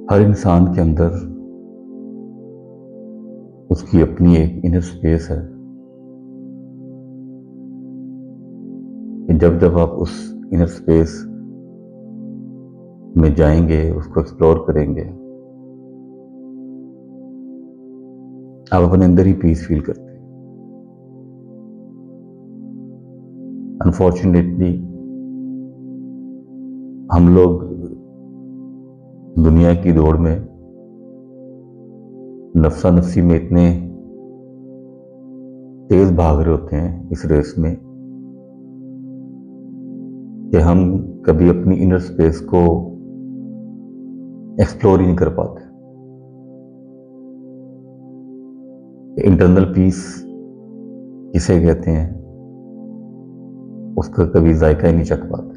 हर इंसान के अंदर उसकी अपनी एक इनर स्पेस है कि जब जब आप उस इनर स्पेस में जाएंगे, उसको एक्सप्लोर करेंगे, आप अपने अंदर ही पीस फील करते हैं। अनफॉर्चुनेटली हम लोग दुनिया की दौड़ में नफ्सा नफ्सी में इतने तेज भाग रहे होते हैं इस रेस में कि हम कभी अपनी इनर स्पेस को एक्सप्लोर ही नहीं कर पाते। इंटरनल पीस किसे कहते हैं, उसका कभी जायका ही नहीं चख पाते।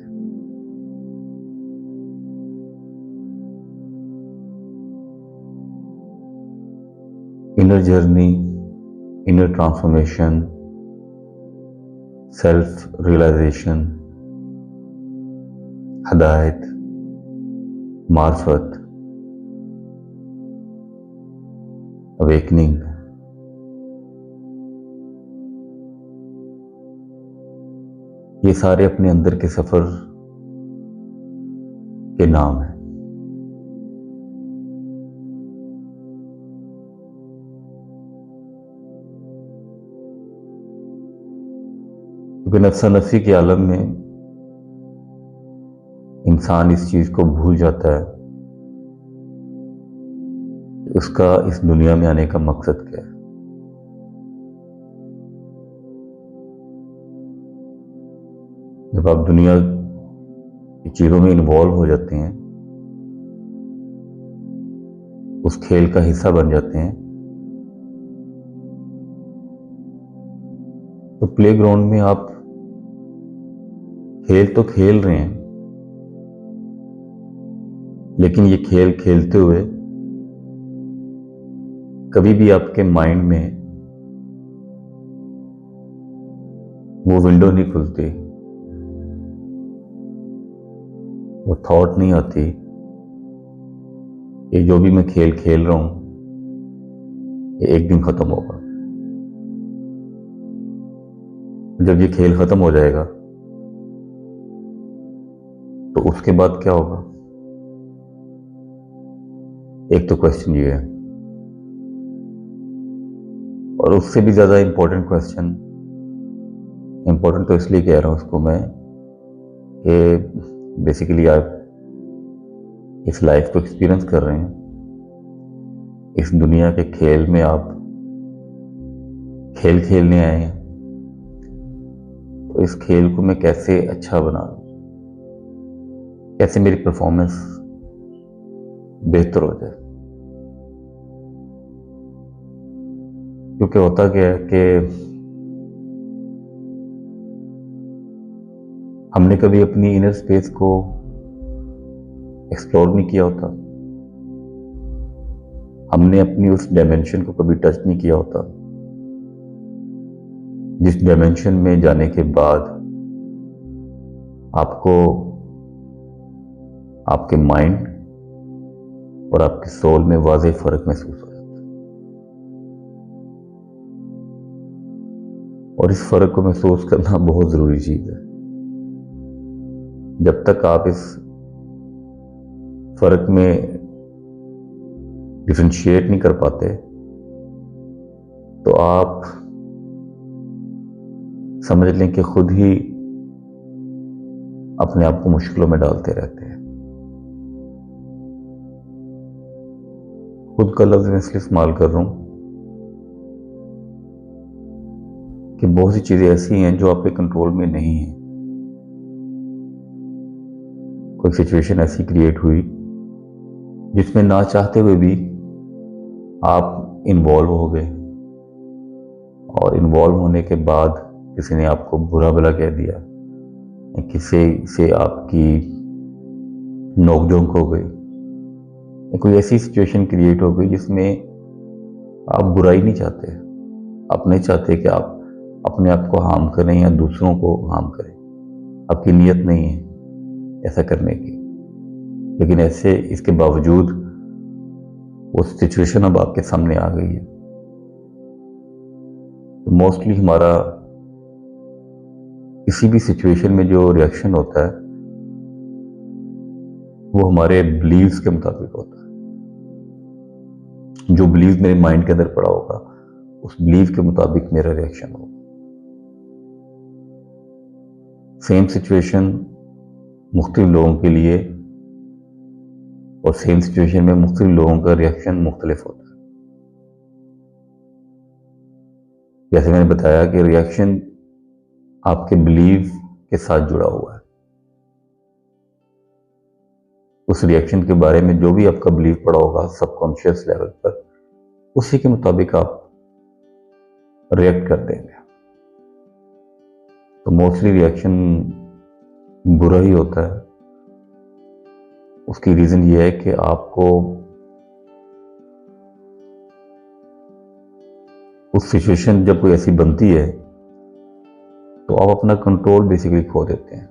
Inner journey, inner transformation, self realization, हदायत, मार्फत, अवेकनिंग, ये सारे अपने अंदर के सफर के नाम हैं। क्योंकि नफ्सा नफ्सी के आलम में इंसान इस चीज को भूल जाता है कि उसका इस दुनिया में आने का मकसद क्या है। जब आप दुनिया की चीजों में इन्वॉल्व हो जाते हैं, उस खेल का हिस्सा बन जाते हैं, तो प्लेग्राउंड में आप खेल तो खेल रहे हैं, लेकिन ये खेल खेलते हुए कभी भी आपके माइंड में वो विंडो नहीं खुलती, वो थॉट नहीं आती कि जो भी मैं खेल खेल रहा हूं ये एक दिन खत्म होगा। जब ये खेल खत्म हो जाएगा तो उसके बाद क्या होगा? एक तो क्वेश्चन ये है, और उससे भी ज्यादा इंपॉर्टेंट क्वेश्चन, इंपॉर्टेंट तो इसलिए कह रहा हूं उसको मैं कि बेसिकली आप इस लाइफ को एक्सपीरियंस कर रहे हैं, इस दुनिया के खेल में आप खेल खेलने आए हैं, तो इस खेल को मैं कैसे अच्छा बना लूं, कैसे मेरी परफॉर्मेंस बेहतर हो जाए। क्योंकि होता क्या है कि हमने कभी अपनी इनर स्पेस को एक्सप्लोर नहीं किया होता, हमने अपनी उस डायमेंशन को कभी टच नहीं किया होता जिस डायमेंशन में जाने के बाद आपको आपके माइंड और आपके सोल में वाज़ेह फर्क महसूस हो जाता है। और इस फर्क को महसूस करना बहुत जरूरी चीज है। जब तक आप इस फर्क में डिफरेंशिएट नहीं कर पाते तो आप समझ लें कि खुद ही अपने आप को मुश्किलों में डालते रहते हैं। खुद का लफ्ज मैं इसलिए इस्तेमाल कर रहा हूं कि बहुत सी चीजें ऐसी हैं जो आपके कंट्रोल में नहीं है। कोई सिचुएशन ऐसी क्रिएट हुई जिसमें ना चाहते हुए भी आप इन्वॉल्व हो गए, और इन्वॉल्व होने के बाद किसी ने आपको बुरा भला कह दिया, किसी से आपकी नोकझोंक हो गई, कोई ऐसी सिचुएशन क्रिएट हो गई जिसमें आप बुराई नहीं चाहते, आप नहीं चाहते कि आप अपने आप को हार्म करें या दूसरों को हार्म करें, आपकी नीयत नहीं है ऐसा करने की, लेकिन ऐसे इसके बावजूद वो सिचुएशन अब आपके सामने आ गई है। तो मोस्टली हमारा किसी भी सिचुएशन में जो रिएक्शन होता है वो हमारे बिलीव्स के मुताबिक होता है। जो बिलीव मेरे माइंड के अंदर पड़ा होगा उस बिलीव के मुताबिक मेरा रिएक्शन होगा। सेम सिचुएशन मुख्तलिफ लोगों के लिए और सेम सिचुएशन में मुख्तलिफ लोगों का रिएक्शन मुख्तलिफ होता है। जैसे मैंने बताया कि रिएक्शन आपके बिलीव के साथ जुड़ा हुआ है। उस रिएक्शन के बारे में जो भी आपका बिलीव पड़ा होगा सबकॉन्शियस लेवल पर, उसी के मुताबिक आप रिएक्ट कर देंगे। तो मोस्टली रिएक्शन बुरा ही होता है। उसकी रीजन ये है कि आपको उस सिचुएशन जब कोई ऐसी बनती है तो आप अपना कंट्रोल बेसिकली खो देते हैं।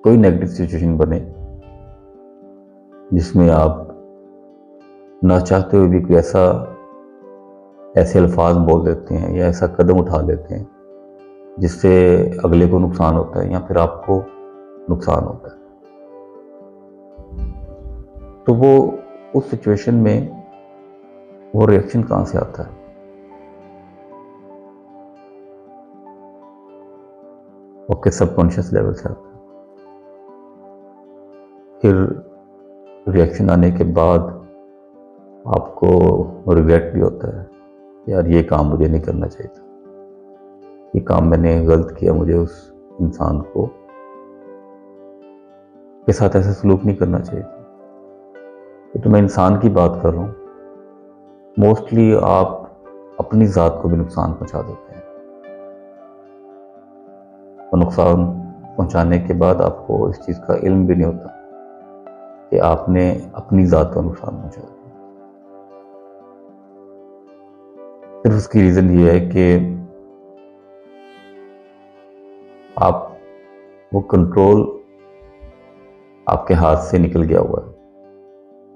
कोई नेगेटिव सिचुएशन बने जिसमें आप ना चाहते हुए भी कोई ऐसे अल्फाज बोल देते हैं या ऐसा कदम उठा लेते हैं जिससे अगले को नुकसान होता है या फिर आपको नुकसान होता है, तो वो उस सिचुएशन में वो रिएक्शन कहां से आता है? आपके सबकॉन्शियस लेवल से आता है। फिर रिएक्शन आने के बाद आपको रिग्रेट भी होता है, यार ये काम मुझे नहीं करना चाहिए था, ये काम मैंने गलत किया, मुझे उस इंसान को के साथ ऐसा सलूक नहीं करना चाहिए था। ये तो मैं इंसान की बात कर रहा हूँ। मोस्टली आप अपनी ज़ात को भी नुकसान पहुंचा देते हैं और नुकसान पहुंचाने के बाद आपको इस चीज़ का इल्म भी नहीं होता कि आपने अपनी ज़ात को नुकसान पहुंचा दिया। सिर्फ उसकी रीज़न ये है कि आप वो कंट्रोल आपके हाथ से निकल गया हुआ है,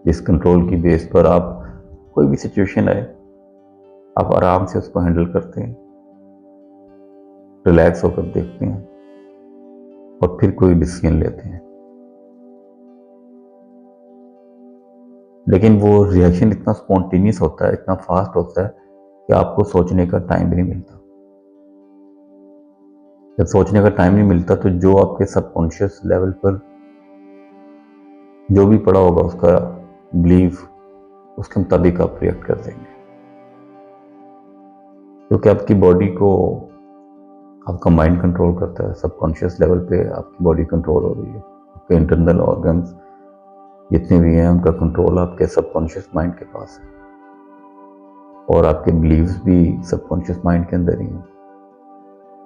जिस कंट्रोल की बेस पर आप कोई भी सिचुएशन आए आप आराम से उसको हैंडल करते हैं, रिलैक्स होकर देखते हैं और फिर कोई डिसीजन लेते हैं। लेकिन वो रिएक्शन इतना स्पॉन्टेनियस होता है, इतना फास्ट होता है कि आपको सोचने का टाइम भी नहीं मिलता। जब सोचने का टाइम नहीं मिलता तो जो आपके सबकॉन्शियस लेवल पर जो भी पड़ा होगा उसका बिलीव, उसके मुताबिक आप रिएक्ट कर देंगे, क्योंकि आपकी बॉडी को आपका माइंड कंट्रोल करता है। सबकॉन्शियस लेवल पे आपकी बॉडी कंट्रोल हो रही है। आपके इंटरनल ऑर्गन्स जितने भी हैं उनका कंट्रोल आपके सबकॉन्शियस माइंड के पास है और आपके बिलीव्स भी सबकॉन्शियस माइंड के अंदर ही हैं।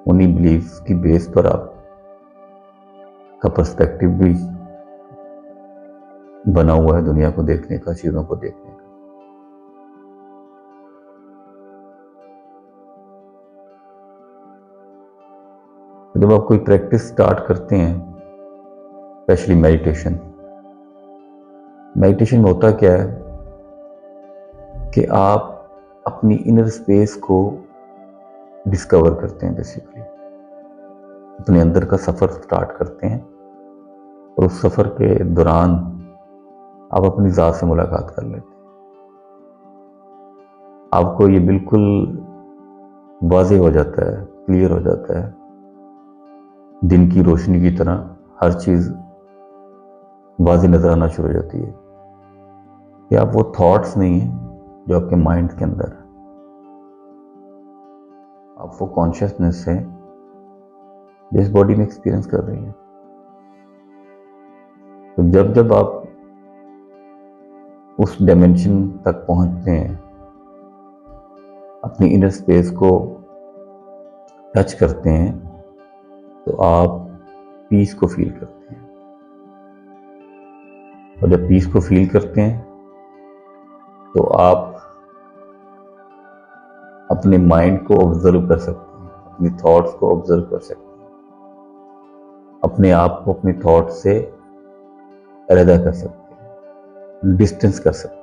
उन्हीं बिलीव्स की बेस पर आपका पर्सपेक्टिव भी बना हुआ है दुनिया को देखने का, चीजों को देखने का। जब आप कोई प्रैक्टिस स्टार्ट करते हैं, स्पेशली मेडिटेशन में होता क्या है कि आप अपनी इनर स्पेस को डिस्कवर करते हैं। बेसिकली अपने अंदर का सफर स्टार्ट करते हैं और उस सफर के दौरान आप अपनी ज़ात से मुलाकात कर लेते हैं। आपको ये बिल्कुल वाज़ेह हो जाता है, क्लियर हो जाता है, दिन की रोशनी की तरह हर चीज़ वाज़ेह नजर आना शुरू हो जाती है कि आप वो थॉट्स नहीं हैं जो आपके माइंड के अंदर है, आप वो कॉन्शियसनेस है जिस बॉडी में एक्सपीरियंस कर रही है। तो जब जब आप उस डायमेंशन तक पहुंचते हैं, अपनी इनर स्पेस को टच करते हैं, तो आप पीस को फील करते हैं। और जब पीस को फील करते हैं तो आप अपने माइंड को ऑब्जर्व कर सकते हैं, अपनी थॉट्स को ऑब्जर्व कर सकते हैं, अपने आप को अपनी थॉट्स से अलग कर सकते हैं। डिस्टेंस कर सकते हैं।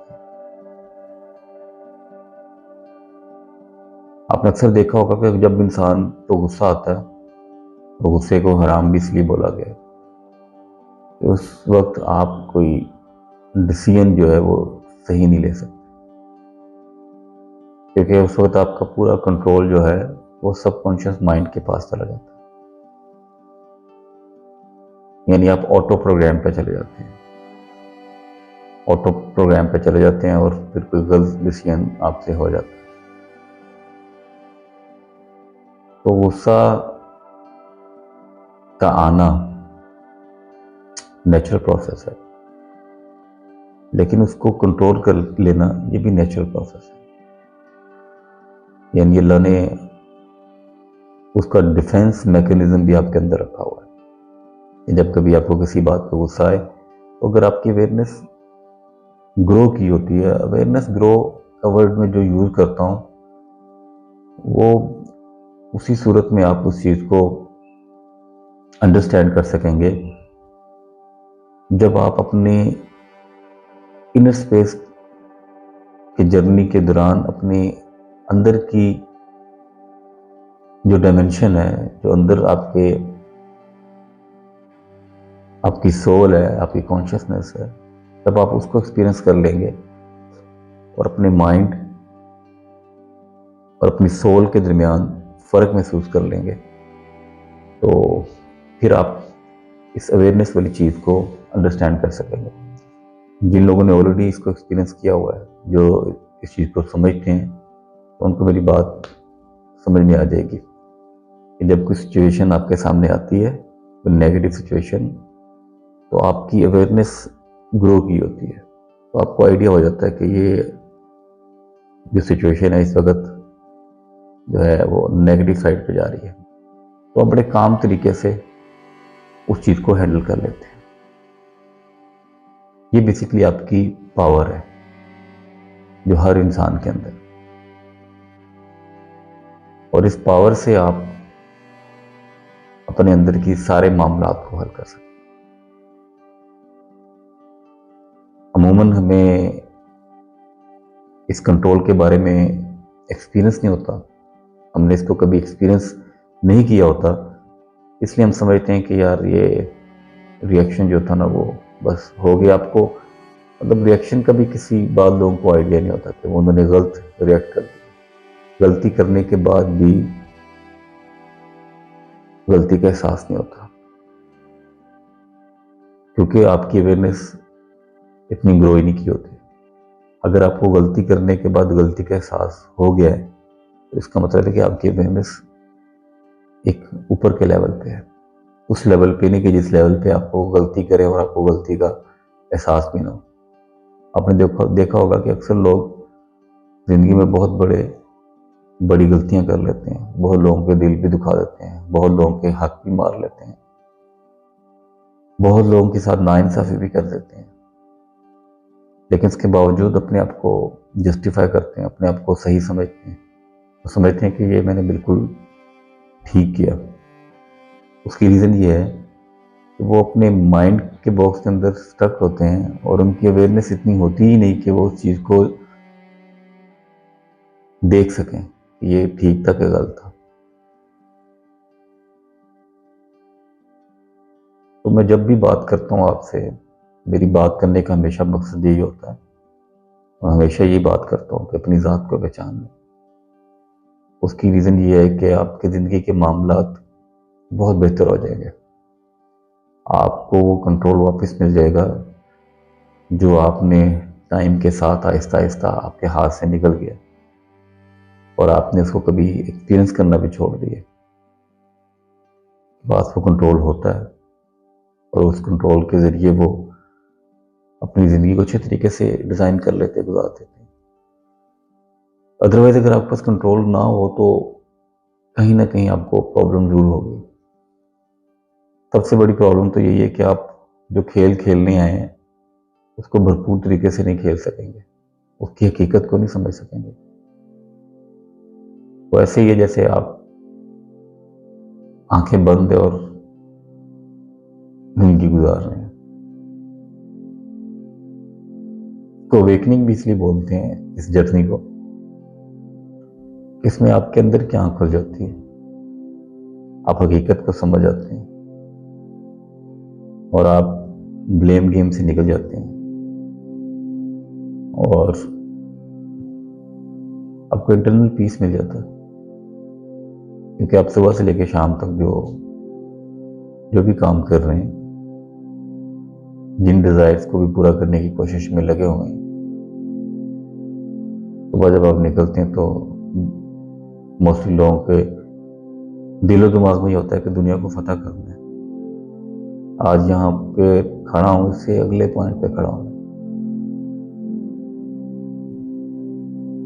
आपने अक्सर देखा होगा कि जब इंसान को गुस्सा आता है तो गुस्से को हराम भी इसलिए बोला गया है कि उस वक्त आप कोई डिसीजन जो है वो सही नहीं ले सकते, क्योंकि उस वक्त आपका पूरा कंट्रोल जो है वो सबकॉन्शियस माइंड के पास चला जाता है। यानी आप ऑटो प्रोग्राम पे चले जाते हैं, ऑटो प्रोग्राम पे चले जाते हैं और फिर कोई गलत डिसीजन आपसे हो जाता है। तो गुस्सा का आना नेचुरल प्रोसेस है, लेकिन उसको कंट्रोल कर लेना ये भी नेचुरल प्रोसेस है। यानी अल्लाह ने उसका डिफेंस मैकेनिज्म भी आपके अंदर रखा हुआ है कि जब कभी आपको किसी बात पर गुस्सा आए तो अगर आपकी अवेयरनेस ग्रो की होती है, अवेयरनेस ग्रो का वर्ड में जो यूज करता हूं वो उसी सूरत में आप उस चीज को अंडरस्टैंड कर सकेंगे जब आप अपने इनर स्पेस की जर्नी के दौरान अपने अंदर की जो डायमेंशन है, जो अंदर आपकी सोल है, आपकी कॉन्शियसनेस है, तब आप उसको एक्सपीरियंस कर लेंगे और अपने माइंड और अपनी सोल के दरमियान फर्क महसूस कर लेंगे। तो फिर आप इस अवेयरनेस वाली चीज को अंडरस्टैंड कर सकेंगे। जिन लोगों ने ऑलरेडी इसको एक्सपीरियंस किया हुआ है, जो इस चीज को समझते हैं, तो उनको मेरी बात समझ में आ जाएगी कि जब कोई सिचुएशन आपके सामने आती है, कोई नेगेटिव सिचुएशन, तो आपकी अवेयरनेस ग्रो की होती है, तो आपको आइडिया हो जाता है कि ये जो सिचुएशन है इस वक्त जो है वो नेगेटिव साइड पे जा रही है, तो आप बड़े काम तरीके से उस चीज को हैंडल कर लेते हैं। ये बेसिकली आपकी पावर है जो हर इंसान के अंदर, और इस पावर से आप अपने अंदर की सारे मामलात को हल कर सकते हैं। अमूमन हमें इस कंट्रोल के बारे में एक्सपीरियंस नहीं होता, हमने इसको कभी एक्सपीरियंस नहीं किया होता, इसलिए हम समझते हैं कि यार ये रिएक्शन जो था ना वो बस हो गया। आपको मतलब रिएक्शन का भी किसी बाद लोगों को आइडिया नहीं होता कि उन्होंने गलत रिएक्ट कर दिया। गलती करने के बाद भी गलती का एहसास नहीं होता, क्योंकि आपकी अवेयरनेस इतनी ग्रो ही नहीं की होती। अगर आपको गलती करने के बाद गलती का एहसास हो गया है तो इसका मतलब है कि आपकी अवेयरनेस एक ऊपर के लेवल पे है, उस लेवल पे नहीं कि जिस लेवल पे आपको गलती करें और आपको गलती का एहसास भी ना हो। आपने देखा होगा कि अक्सर लोग जिंदगी में बहुत बड़ी गलतियां कर लेते हैं, बहुत लोगों के दिल भी दुखा देते हैं, बहुत लोगों के हक भी मार लेते हैं, बहुत लोगों के साथ नाइंसाफी भी कर देते हैं, लेकिन इसके बावजूद अपने आप को जस्टिफाई करते हैं, अपने आप को सही समझते हैं, तो समझते हैं कि ये मैंने बिल्कुल ठीक किया। उसकी रीज़न ये है कि वो अपने माइंड के बॉक्स के अंदर स्टक होते हैं और उनकी अवेयरनेस इतनी होती ही नहीं कि वो उस चीज़ को देख सकें कि ये ठीक था कि गलत था। तो मैं जब भी बात करता हूँ आपसे, मेरी बात करने का हमेशा मकसद यही होता है, और हमेशा यही बात करता हूँ कि अपनी ज़ात को पहचान लें। उसकी रीज़न ये है कि आपकी ज़िंदगी के मामलात बहुत बेहतर हो जाएंगे, आपको वो कंट्रोल वापस मिल जाएगा जो आपने टाइम के साथ आहिस्ता आहिस्ता आपके हाथ से निकल गया और आपने उसको कभी एक्सपीरियंस करना भी छोड़ दिया। बस वो कंट्रोल होता है और उस कंट्रोल के ज़रिए वो अपनी ज़िंदगी को अच्छे तरीके से डिज़ाइन कर लेते, गुजार देते हैं। अदरवाइज अगर आपके पास कंट्रोल ना हो तो कहीं ना कहीं आपको प्रॉब्लम जरूर होगी। सबसे बड़ी प्रॉब्लम तो यही है कि आप जो खेल खेलने आए हैं उसको भरपूर तरीके से नहीं खेल सकेंगे, उसकी हकीकत को नहीं समझ सकेंगे। वो ऐसे ही है जैसे आप आंखें बंद है और जिंदगी गुजार रहे हैं। अवेकनिंग भी इसलिए बोलते हैं इस जर्नी को, इसमें आपके अंदर क्या आंख खुल जाती है, आप हकीकत को समझ आते हैं और आप ब्लेम गेम से निकल जाते हैं और आपको इंटरनल पीस मिल जाता है। क्योंकि आप सुबह से लेकर शाम तक जो भी काम कर रहे हैं, जिन डिजायर्स को भी पूरा करने की कोशिश में लगे हुए हैं, सुबह जब आप निकलते हैं तो मोस्टली लोगों के दिलो दिमाग में ये होता है कि दुनिया को फतह करना है, आज यहाँ पे खड़ा हूं, इससे अगले पॉइंट पे खड़ा हूं।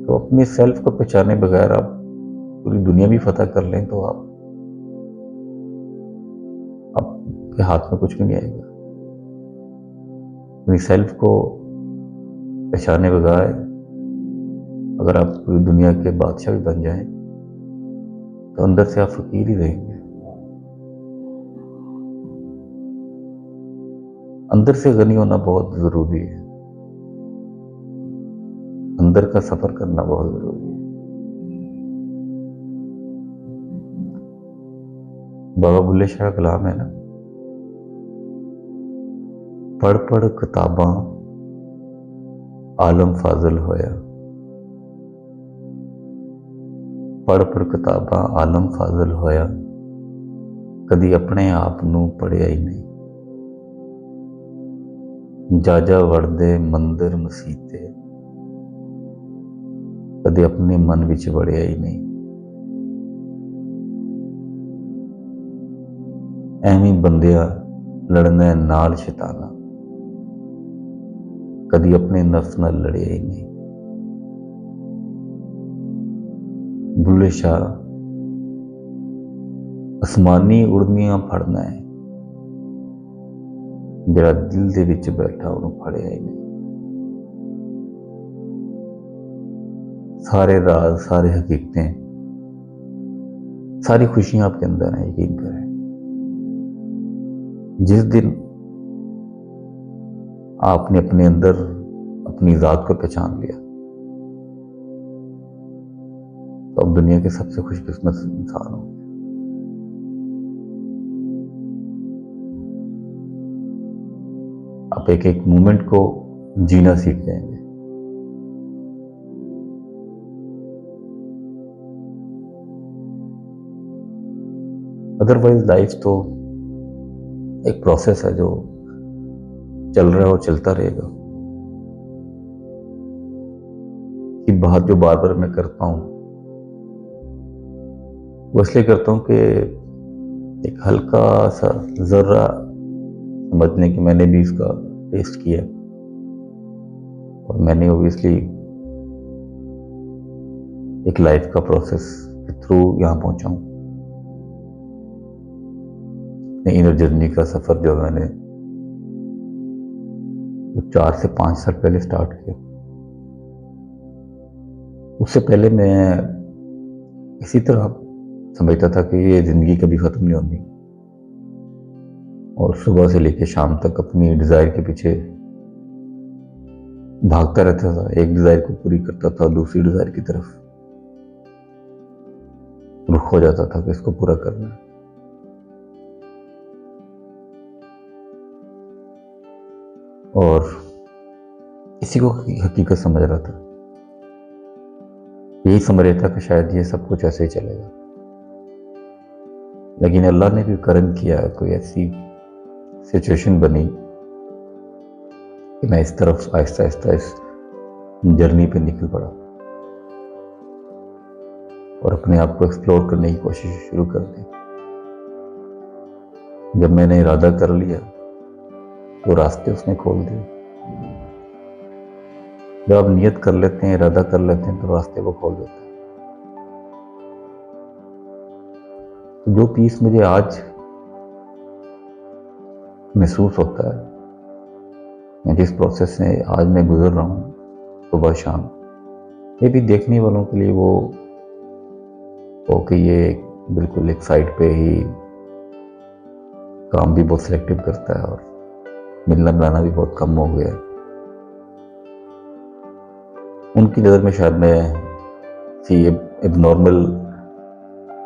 तो अपनी सेल्फ को पहचाने बगैर आप पूरी दुनिया भी फतह कर लें तो आपके हाथ में कुछ भी नहीं आएगा। अपनी सेल्फ को पहचाने बगैर अगर आप पूरी दुनिया के बादशाह भी बन जाएं तो अंदर से आप फकीर ही रहेंगे। अंदर से गनी होना बहुत जरूरी है, अंदर का सफर करना बहुत जरूरी है। बाबा बुल्ले शाह का कलाम है ना, पढ़ पढ़ किताबां आलम फाजल होया, पढ़ पढ़ किताबां आलम फाजल होया, कदी अपने आप नूं पढ़िया ही नहीं। जाजा वड़दे मंदिर मसीते, कदे अपने मन विच वड़िया ही नहीं। एवें बंदिया लड़ना नाल शैताना, कदी अपने नफ्स नाल लड़िया ही नहीं। बुल्ले शाह आसमानी उड़नियां फड़ना है, जरा दिल दे विच बैठा उन्होंने फड़िया ही नहीं। सारे राज, सारी हकीकतें, सारी खुशियां आपके अंदर हैं, यकीन करें। जिस दिन आपने अपने अंदर अपनी जात को पहचान लिया तो अब दुनिया के सबसे खुशकिस्मत इंसान हो। आप एक एक मोमेंट को जीना सीख जाएंगे। अदरवाइज लाइफ तो एक प्रोसेस है जो चल रहा है और चलता रहेगा। कि बात जो बार बार मैं करता हूं वो इसलिए करता हूं कि एक हल्का सा जर्रा समझने की मैंने भी इसका टेस्ट किया और मैंने ओबियसली एक लाइफ का प्रोसेस के थ्रू यहां पहुंचा हूं। इनर जर्नी का सफर जो मैंने 4 से 5 साल पहले स्टार्ट किया, उससे पहले मैं इसी तरह समझता था कि ये जिंदगी कभी खत्म नहीं होती और सुबह से लेकर शाम तक अपनी डिजायर के पीछे भागता रहता था। एक डिजायर को पूरी करता था, दूसरी डिजायर की तरफ रुख हो जाता था कि इसको पूरा करना है। और इसी को हकीकत समझ रहा था, यही समझ रहा था कि शायद ये सब कुछ ऐसे ही चलेगा। लेकिन अल्लाह ने भी करम किया, कोई ऐसी सिचुएशन बनी कि मैं इस तरफ आहिस्ता आहिस्ता इस जर्नी पे निकल पड़ा और अपने आप को एक्सप्लोर करने की कोशिश शुरू कर दी। जब मैंने इरादा कर लिया तो रास्ते उसने खोल दिए। जब आप नियत कर लेते हैं, इरादा कर लेते हैं तो रास्ते वो खोल देते हैं। तो जो पीस मुझे आज महसूस होता है, मैं जिस प्रोसेस से आज मैं गुजर रहा हूँ सुबह शाम, ये भी देखने वालों के लिए वो कि ये बिल्कुल एक साइड पे ही काम भी बहुत सिलेक्टिव करता है और मिलना मिलाना भी बहुत कम हो गया है। उनकी नज़र में शायद मैं सी एबनॉर्मल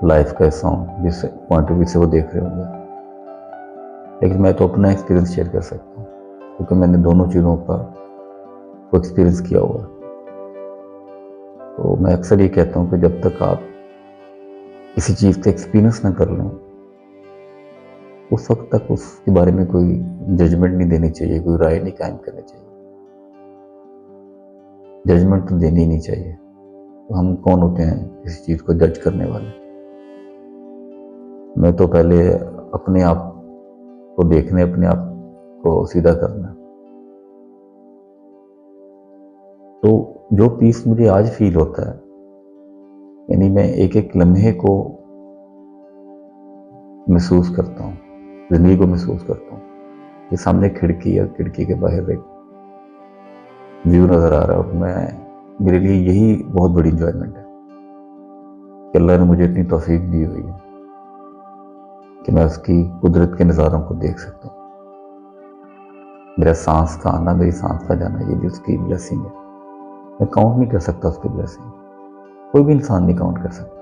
लाइफ का हिस्सा हूँ, जिस पॉइंट ऑफ व्यू से वो देख रहे होंगे। लेकिन मैं तो अपना एक्सपीरियंस शेयर कर सकता हूँ, क्योंकि मैंने दोनों चीज़ों का को एक्सपीरियंस किया हुआ। तो मैं अक्सर ये कहता हूँ कि जब तक आप किसी चीज़ का एक्सपीरियंस ना कर लें, उस वक्त तक उसके बारे में कोई जजमेंट नहीं देनी चाहिए, कोई राय नहीं कायम करनी चाहिए। जजमेंट तो देनी ही नहीं चाहिए। तो हम कौन होते हैं किसी चीज़ को जज करने वाले? मैं तो पहले अपने आप को देखने, अपने आप को सीधा करना। तो जो पीस मुझे आज फील होता है, यानी मैं एक एक लम्हे को महसूस करता हूँ, जिंदगी को महसूस करता हूँ। ये सामने खिड़की है, खिड़की के बाहर एक व्यू नजर आ रहा है, और मेरे लिए यही बहुत बड़ी इंजॉयमेंट है कि अल्लाह ने मुझे इतनी तौफीक दी हुई है कि मैं उसकी कुदरत के नज़ारों को देख सकता हूँ। मेरा सांस का आना, मेरी सांस का जाना, ये भी उसकी ब्लेसिंग है। मैं काउंट नहीं कर सकता उसकी ब्लेसिंग, कोई भी इंसान नहीं काउंट कर सकता।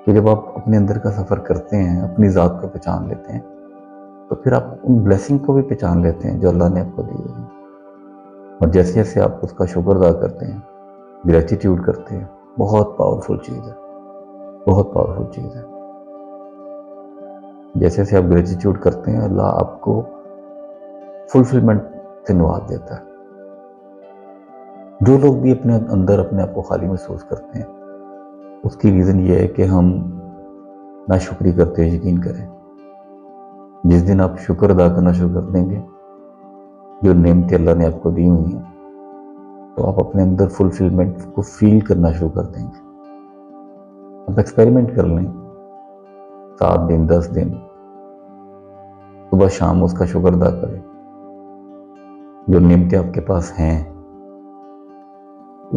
कि जब आप अपने अंदर का सफ़र करते हैं, अपनी ज़ात को पहचान लेते हैं, तो फिर आप उन ब्लेसिंग को भी पहचान लेते हैं जो अल्लाह ने आपको दी हुई है। और जैसे जैसे आप उसका शुक्र अदा करते हैं, ग्रेटिट्यूड करते हैं, बहुत पावरफुल चीज़ है, बहुत पावरफुल चीज़ है। जैसे जैसे आप ग्रेटिट्यूड करते हैं, अल्लाह आपको फुलफिलमेंट से नवाज देता है। जो लोग भी अपने अंदर अपने आप को खाली महसूस करते हैं, उसकी रीज़न ये है कि हम नाशुक्री करते हैं। यकीन करें, जिस दिन आप शुक्र अदा करना शुरू कर देंगे, जो नेमतें अल्लाह ने आपको दी हुई हैं, तो आप अपने अंदर फुलफिलमेंट को फील करना शुरू कर देंगे। आप एक्सपेरिमेंट कर लें, 7 दिन 10 दिन सुबह शाम उसका शुक्र अदा करें, जो नेमतें आपके पास हैं।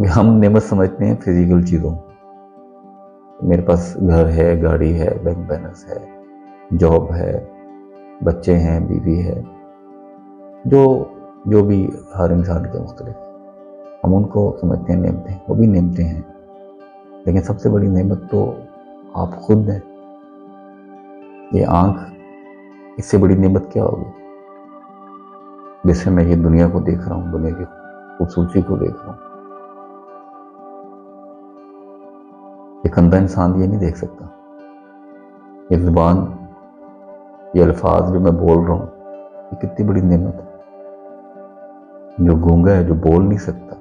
हम नेमत समझते हैं फिजिकल चीज़ों, मेरे पास घर है, गाड़ी है, बैंक बैलेंस है, जॉब है, बच्चे हैं, बीवी है, जो भी हर इंसान के मुख्तलिफ, हम उनको समझते हैं नेमतें, वो भी नेमतें हैं। लेकिन सबसे बड़ी नेमत तो आप खुद हैं। ये आंख, इससे बड़ी नेमत क्या होगी? जिससे मैं ये दुनिया को देख रहा हूँ, दुनिया की खूबसूरती को देख रहा हूँ। एक अंधा इंसान ये नहीं देख सकता। ये जुबान, ये अल्फाज जो मैं बोल रहा हूँ, ये कितनी बड़ी नेमत है। जो गूंगा है, जो बोल नहीं सकता,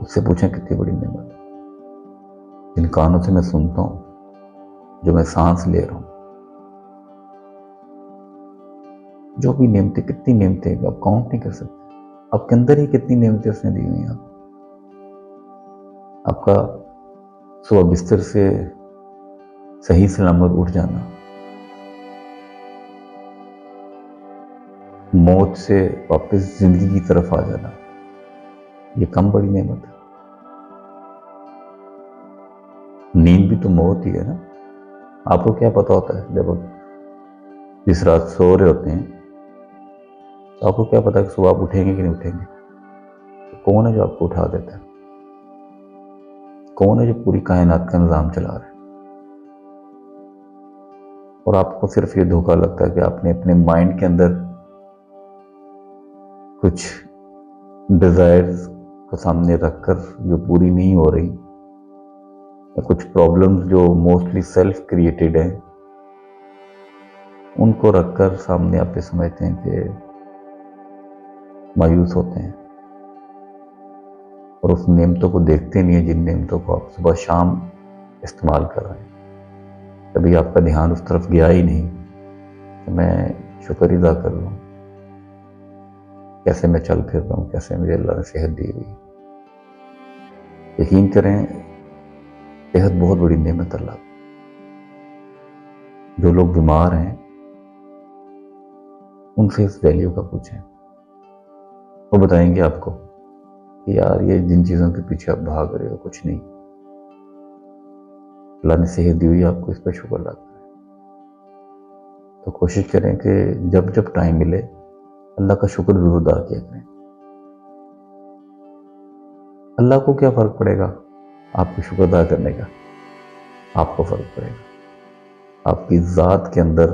उससे पूछें कितनी बड़ी नेमत है। जिन कानों से मैं सुनता हूँ, जो मैं सांस ले रहा हूँ, जो भी नेमतें, कितनी नेमतें आप काउंट नहीं कर सकते। आपके अंदर ही कितनी नेमतें उसने दी हुई हैं। आपका सुबह बिस्तर से सही सलामत उठ जाना, मौत से वापस जिंदगी की तरफ आ जाना, ये कम बड़ी नेमत है। नींद भी तो मौत ही है ना। आपको क्या पता होता है, जब आप जिस रात सो रहे होते हैं, तो आपको क्या पता कि सुबह आप उठेंगे कि नहीं उठेंगे? तो कौन है जो आपको उठा देता है? कौन है जो पूरी कायनात का निजाम चला रहा है? और आपको सिर्फ ये धोखा लगता है कि आपने अपने माइंड के अंदर कुछ डिजायर्स को सामने रखकर, जो पूरी नहीं हो रही, या कुछ प्रॉब्लम्स जो मोस्टली सेल्फ क्रिएटेड हैं, उनको रखकर सामने आप ये समझते हैं कि मायूस होते हैं, और उस नेमतों को देखते नहीं है जिन नेमतों को आप सुबह शाम इस्तेमाल कर रहे हैं। कभी आपका ध्यान उस तरफ गया ही नहीं कि मैं शुक्र अदा कर लूँ, कैसे मैं चल फिर रहा हूँ, कैसे मुझे अल्लाह ने सेहत दी हुई। यकीन करें, सेहत बहुत बड़ी नेमत अल्लाह। जो लोग बीमार हैं, उनसे इस वैल्यू का पूछें, वो बताएंगे आपको कि यार ये जिन चीज़ों के पीछे आप भाग रहे हो, कुछ नहीं, अल्लाह ने सेहत दी हुई, आपको इस पर शुक्र अदा करें। तो कोशिश करें कि जब जब टाइम मिले, अल्लाह का शुक्र जरूर अदा किया करें। अल्लाह को क्या फ़र्क पड़ेगा आपके शुक्र अदा करने का? आपको फ़र्क पड़ेगा। आपकी ज़ात के अंदर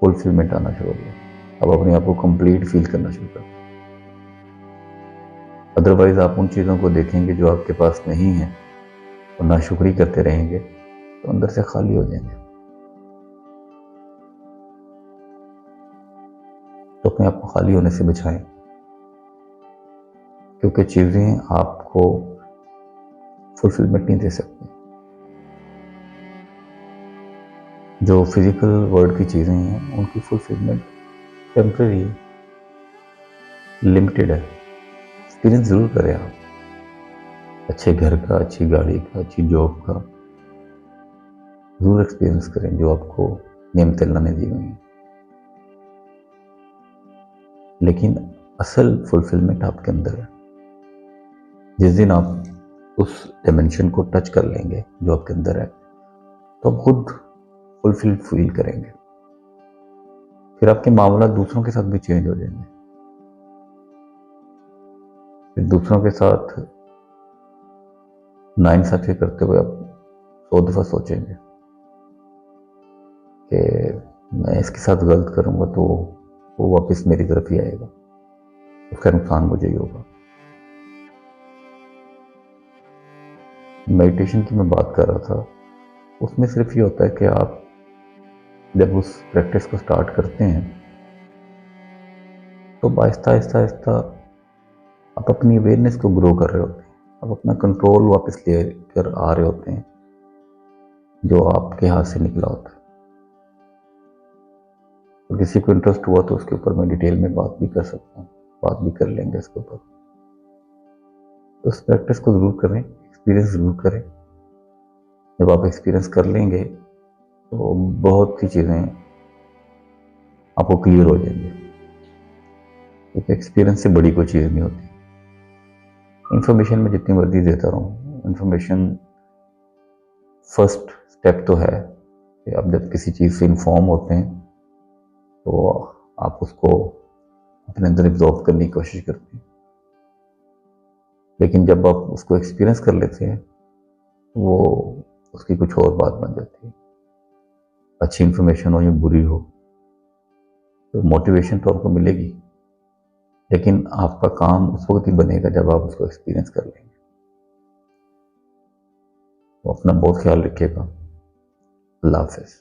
फुलफिलमेंट आना शुरू हो गया। अब अपने आप को कंप्लीट फील करना शुरू कर। अदरवाइज आप उन चीज़ों को देखेंगे जो आपके पास नहीं है और नाशुक्री करते रहेंगे तो अंदर से खाली हो जाएंगे। तो अपने आप को खाली होने से बचाएं, क्योंकि चीज़ें आपको फुलफिलमेंट नहीं दे सकती। जो फिजिकल वर्ल्ड की चीज़ें हैं उनकी फुलफिलमेंट टेम्परेरी है, लिमिटेड है। एक्सपीरियंस ज़रूर करें आप, अच्छे घर का, अच्छी गाड़ी का, अच्छी जॉब का ज़रूर एक्सपीरियंस करें जो आपको नेमत अल्लाह ने दी हुई है। लेकिन असल फुलफिलमेंट आपके अंदर है। जिस दिन आप उस डायमेंशन को टच कर लेंगे जो आपके अंदर है, तो आप खुद फुलफिल फील करेंगे। फिर आपके मामला दूसरों के साथ भी चेंज हो जाएंगे। फिर दूसरों के साथ नाइंसाफी करते हुए आप 100 दफ़ा सोचेंगे कि मैं इसके साथ गलत करूंगा तो वो वापस मेरी तरफ ही आएगा, उसका नुकसान मुझे ही होगा। मेडिटेशन की मैं बात कर रहा था, उसमें सिर्फ ये होता है कि आप जब उस प्रैक्टिस को स्टार्ट करते हैं तो आहिस्ता आहिस्ता आहिस्ता आप अपनी अवेयरनेस को ग्रो कर रहे होते हैं। आप अपना कंट्रोल वापस ले कर आ रहे होते हैं जो आपके हाथ से निकला होता है। तो किसी को इंटरेस्ट हुआ तो उसके ऊपर मैं डिटेल में बात भी कर सकता हूँ, बात भी कर लेंगे इसके ऊपर। तो उस प्रैक्टिस को ज़रूर करें, एक्सपीरियंस ज़रूर करें। जब आप एक्सपीरियंस कर लेंगे तो बहुत सी चीज़ें आपको क्लियर हो जाएंगी, क्योंकि एक्सपीरियंस से बड़ी कोई चीज़ नहीं होती। इंफॉर्मेशन में जितनी मर्जी देता रहूँ, इंफॉर्मेशन फर्स्ट स्टेप तो है कि आप जब किसी चीज़ से इन्फॉर्म होते हैं तो आप उसको अपने अंदर एब्जॉर्ब करने की कोशिश करते हैं। लेकिन जब आप उसको एक्सपीरियंस कर लेते हैं वो उसकी कुछ और बात बन जाती है। अच्छी इंफॉर्मेशन हो या बुरी हो, तो मोटिवेशन तो आपको मिलेगी, लेकिन आपका काम उस वक्त ही बनेगा जब आप उसको एक्सपीरियंस कर लेंगे। तो अपना बहुत ख्याल रखिएगा। अल्लाह हाफ़िज़।